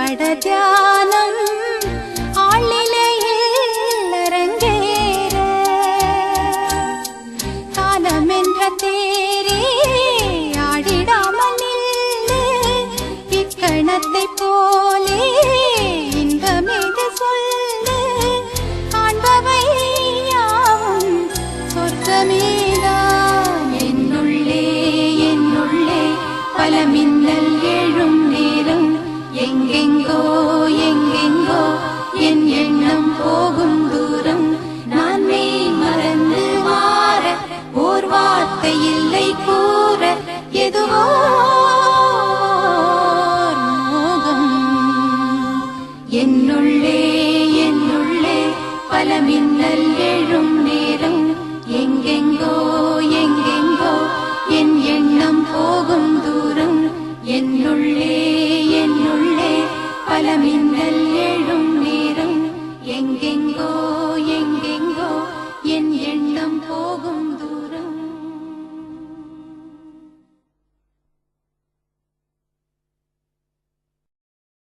பட தியானம் ஆளிலையில் அரங்கேற காலம் என்ற தேரே ஆடிடாமல் நில்லு இக்கணத்தை போலே இன்பமிகு சொல்லு காண்பவை யாவும் சொர்க்கமேதான் என்னுள்ளே என்னுள்ளே பல மின்னல் எழும் நேரம் எங்கெங்கோ எங்கெங்கோ என் எண்ணம் போகும் தூரம் நான் மெய் மறந்து மாற ஓர் வார்த்தை இல்லை கூற எதுவோ மோகம் என்னுள்ளே என்னுள்ளே பல மின்னல் எழும் நேரம் எங்கெங்கோ எங்கெங்கோ என் எண்ணம் போகும் தூரம் என்னுள்ளே என்னுள்ளே பல மின்னல்